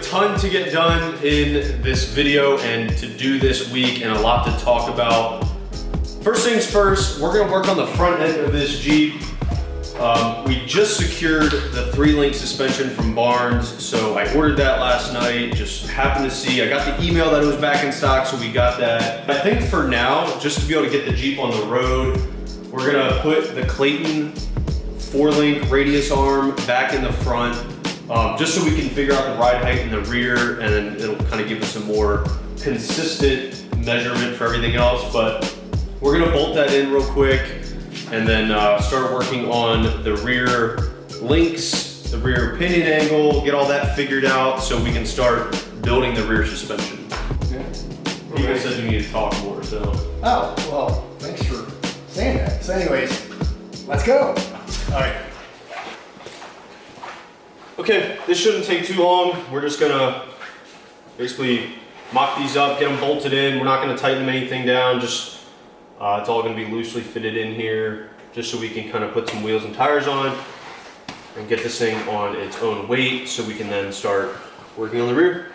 ton to get done in this video and to do this week, and a lot to talk about. First things first, we're gonna work on the front end of this Jeep. We just secured the 3-link suspension from Barnes, so I ordered that last night. Just happened to see, I got the email that it was back in stock, so we got that. I think for now, just to be able to get the Jeep on the road, we're gonna put the Clayton 4-link radius arm back in the front, just so we can figure out the ride height in the rear, and then it'll kind of give us a more consistent measurement for everything else. But we're gonna bolt that in real quick, and then start working on the rear links, the rear pinion angle, get all that figured out so we can start building the rear suspension. Yeah. You guys said you need to talk more, so. Oh, well, thanks for saying that. So anyways, let's go. All right. Okay, this shouldn't take too long. We're just gonna basically mock these up, get them bolted in. We're not gonna tighten anything down, just it's all gonna be loosely fitted in here, just so we can kind of put some wheels and tires on and get this thing on its own weight so we can then start working on the rear.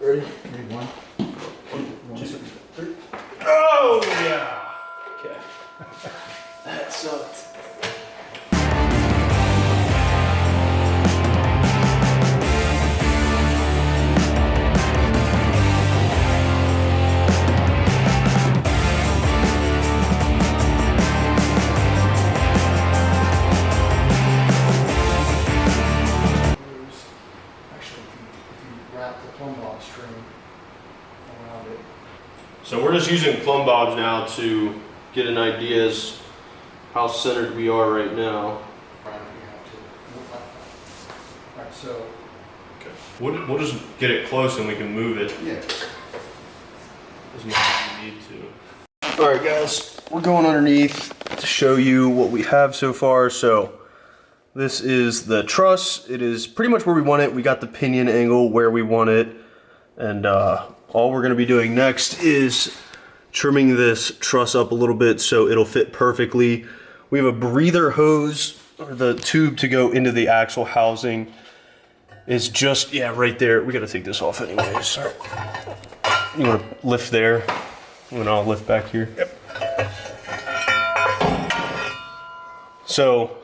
Ready? Need one. Oh yeah. Okay. That sucked. So we're just using plumb bobs now to get an idea as how centered we are right now. Alright, so. Okay. We'll just get it close and we can move it Yeah. as much as we need to. Alright guys, we're going underneath to show you what we have so far. So this is the truss. It is pretty much where we want it. We got the pinion angle where we want it. And all we're gonna be doing next is trimming this truss up a little bit so it'll fit perfectly. We have a breather hose, or the tube to go into the axle housing is just, yeah, right there. We gotta take this off anyways. You wanna lift there, and I'll lift back here. Yep. So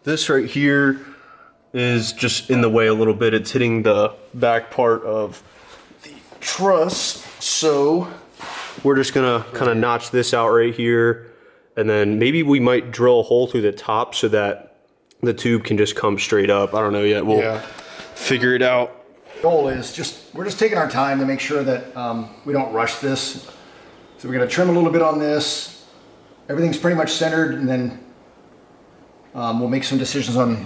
this right here is just in the way a little bit. It's hitting the back part of truss, so we're just gonna kind of notch this out right here, and then maybe we might drill a hole through the top so that the tube can just come straight up. I don't know yet. We'll figure it out. Goal is we're just taking our time to make sure that we don't rush this. So we're gonna trim a little bit on this. Everything's pretty much centered, and then we'll make some decisions on,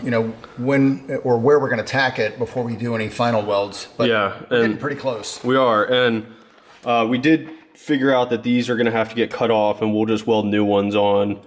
when or where we're going to tack it before we do any final welds. But yeah, we're getting pretty close. We are, and we did figure out that these are going to have to get cut off, and we'll just weld new ones on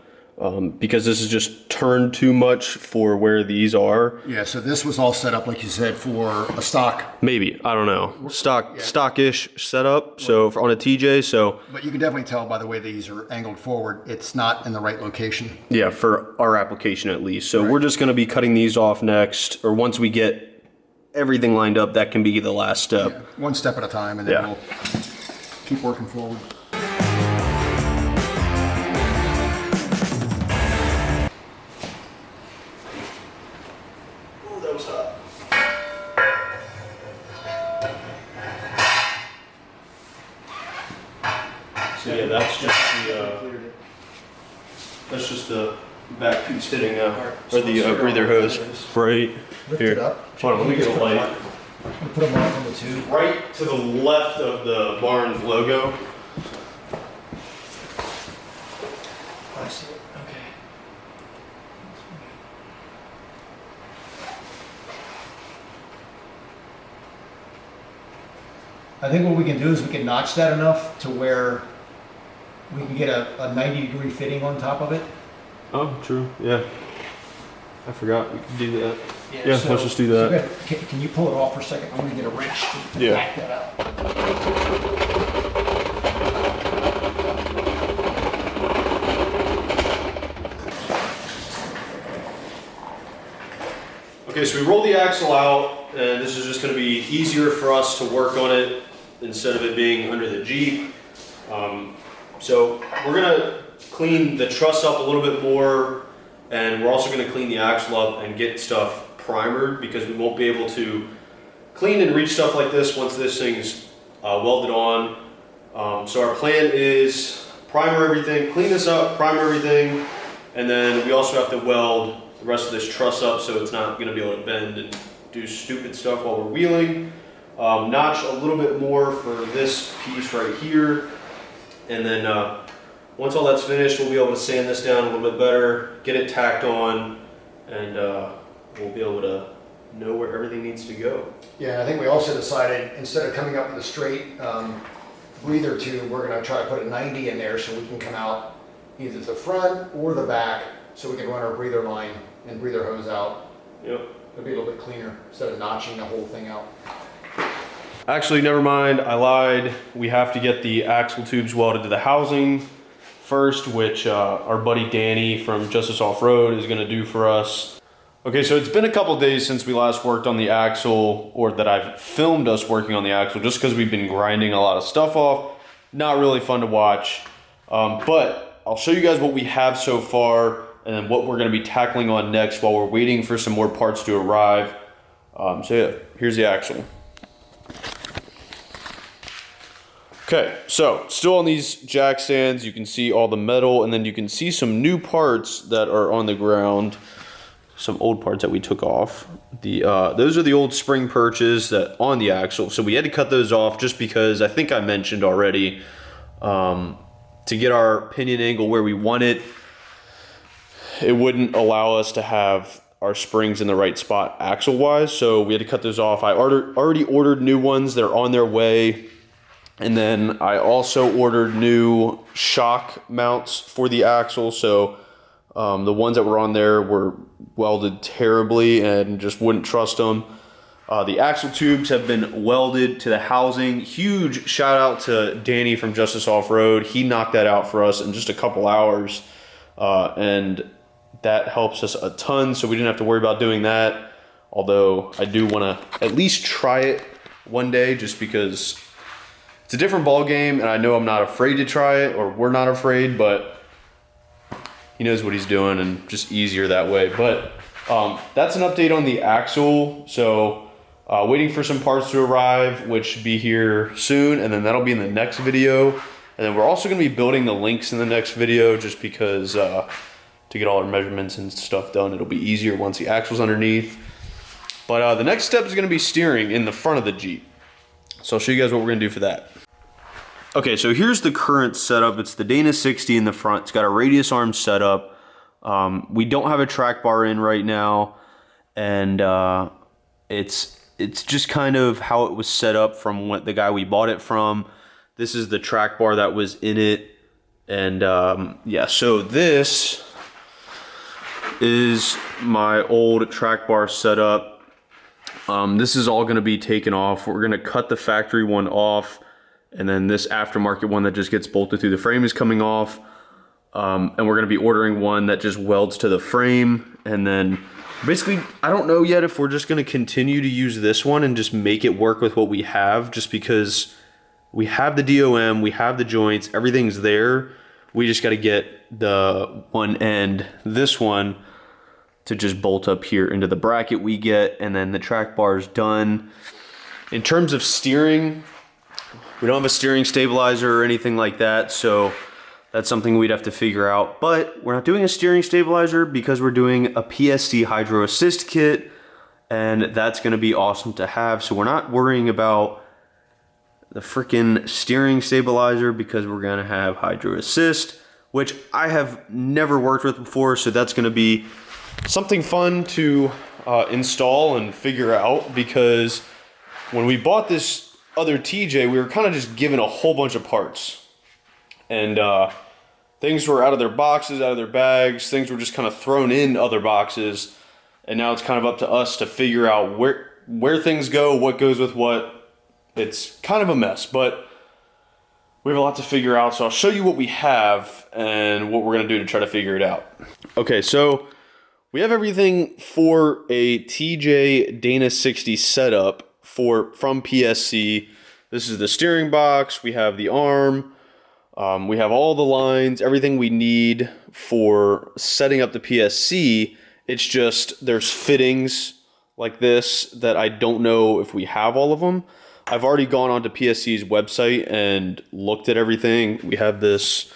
because this is just turned too much for where these are. Yeah, so this was all set up, like you said, for a stock. Maybe, I don't know, stockish setup. So on a TJ, so. But you can definitely tell by the way these are angled forward, it's not in the right location. Yeah, for our application at least. So we're just going to be cutting these off next, or once we get everything lined up, that can be the last step. Yeah, one step at a time, and then we'll keep working forward. So yeah, that's just the back piece hitting or the breather hose right Lift here. it up. Hold on, let me get a light. Put them on the tube. Right to the left of the Barnes logo. I see it. Okay. I think what we can do is we can notch that enough to where we can get a 90-degree fitting on top of it. Oh, true. Yeah. I forgot we could do that. Yeah, so- let's just do so that. can you pull it off for a second? I'm gonna get a wrench to Yeah. back that up. Okay, so we rolled the axle out, and this is just going to be easier for us to work on it instead of it being under the Jeep. So we're going to clean the truss up a little bit more, and we're also going to clean the axle up and get stuff primered because we won't be able to clean and reach stuff like this once this thing's welded on. So our plan is primer everything, clean this up, primer everything, and then we also have to weld the rest of this truss up so it's not going to be able to bend and do stupid stuff while we're wheeling. Notch a little bit more for this piece right here, and then once all that's finished, we'll be able to sand this down a little bit better, get it tacked on, and we'll be able to know where everything needs to go. Yeah, I think we also decided instead of coming up with a straight breather tube, we're gonna try to put a 90 in there so we can come out either the front or the back so we can run our breather line and breather hose out. Yep. It'll be a little bit cleaner instead of notching the whole thing out. Actually, never mind, I lied. We have to get the axle tubes welded to the housing first, which our buddy Danny from Justice Off-Road is gonna do for us. Okay, so it's been a couple days since we last worked on the axle, or that I've filmed us working on the axle, just because we've been grinding a lot of stuff off. Not really fun to watch, but I'll show you guys what we have so far and then what we're gonna be tackling on next while we're waiting for some more parts to arrive. So yeah, here's the axle. Okay, so still on these jack stands, you can see all the metal, and then you can see some new parts that are on the ground. Some old parts that we took off. Those are the old spring perches that on the axle. So we had to cut those off just because I think I mentioned already, to get our pinion angle where we want it, it wouldn't allow us to have our springs in the right spot axle wise. So we had to cut those off. I already ordered new ones. They're on their way. And then I also ordered new shock mounts for the axle. So the ones that were on there were welded terribly and just wouldn't trust them. The axle tubes have been welded to the housing. Huge shout out to Danny from Justice Off-Road. He knocked that out for us in just a couple hours. And that helps us a ton, so we didn't have to worry about doing that. Although I do want to at least try it one day just because it's a different ball game, and I know I'm not afraid to try it, or we're not afraid, but he knows what he's doing and just easier that way. But that's an update on the axle. So waiting for some parts to arrive, which should be here soon, and then that'll be in the next video. And then we're also going to be building the links in the next video just because to get all our measurements and stuff done, it'll be easier once the axle's underneath. But the next step is going to be steering in the front of the Jeep. So I'll show you guys what we're going to do for that. Okay, so here's the current setup. It's the Dana 60 in the front. It's got a radius arm setup. We don't have a track bar in right now, and it's just kind of how it was set up from what the guy we bought it from. This is the track bar that was in it, and yeah, so this is my old track bar setup. This is all going to be taken off. We're going to cut the factory one off, and then this aftermarket one that just gets bolted through the frame is coming off. And we're going to be ordering one that just welds to the frame. And then basically, I don't know yet if we're just going to continue to use this one and just make it work with what we have, just because we have the DOM, we have the joints, everything's there. We just got to get the one end, this one, to just bolt up here into the bracket we get, and then the track bar is done. In terms of steering, We don't have a steering stabilizer or anything like that, so that's something we'd have to figure out. But we're not doing a steering stabilizer because we're doing a PSC Hydro Assist kit, and that's gonna be awesome to have. So we're not worrying about the freaking steering stabilizer because we're gonna have Hydro Assist, which I have never worked with before, so that's gonna be something fun to install and figure out, because when we bought this other TJ, we were kind of just given a whole bunch of parts. And things were out of their boxes, out of their bags, things were just kind of thrown in other boxes, and now it's kind of up to us to figure out where things go, what goes with what. It's kind of a mess, but we have a lot to figure out, so I'll show you what we have and what we're gonna do to try to figure it out. Okay, so we have everything for a TJ Dana 60 setup from PSC. This is the steering box, we have the arm, we have all the lines, everything we need for setting up the PSC. It's just there's fittings like this that I don't know if we have all of them. I've already gone onto PSC's website and looked at everything. We have this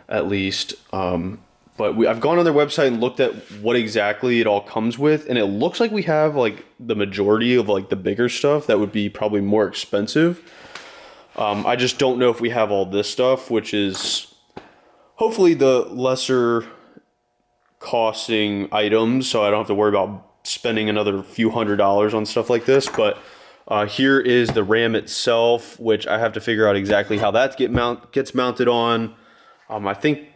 at least, but I've gone on their website and looked at what exactly it all comes with, and it looks like we have like the majority of like the bigger stuff that would be probably more expensive. I just don't know if we have all this stuff, which is hopefully the lesser costing items, so I don't have to worry about spending another few $100s on stuff like this. But here is the ram itself, which I have to figure out exactly how that gets mounted on. I think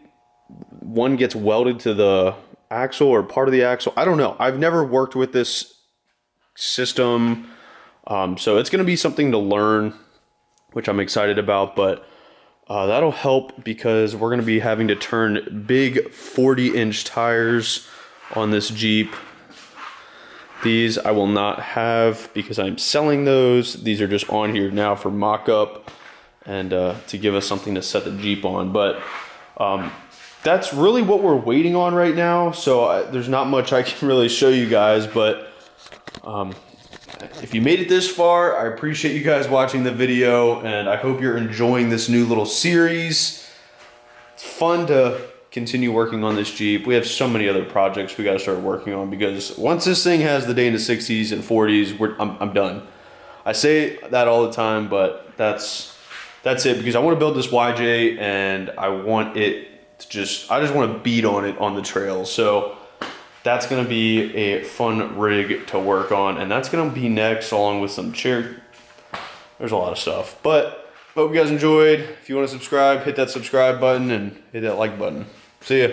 one gets welded to the axle or part of the axle. I don't know. I've never worked with this system, so it's going to be something to learn, which I'm excited about. But that'll help because we're going to be having to turn big 40-inch tires on this Jeep. These I will not have because I'm selling those. These are just on here now for mock-up and to give us something to set the Jeep on. But that's really what we're waiting on right now. So there's not much I can really show you guys. But if you made it this far, I appreciate you guys watching the video. And I hope you're enjoying this new little series. It's fun to continue working on this Jeep. We have so many other projects we got to start working on, because once this thing has the Dana 60s and 40s, I'm done. I say that all the time, but that's it, because I want to build this YJ and I want it to I just want to beat on it on the trails. So that's going to be a fun rig to work on, and that's going to be next, along with some chair. There's a lot of stuff, but hope you guys enjoyed. If you want to subscribe, hit that subscribe button and hit that like button. See ya.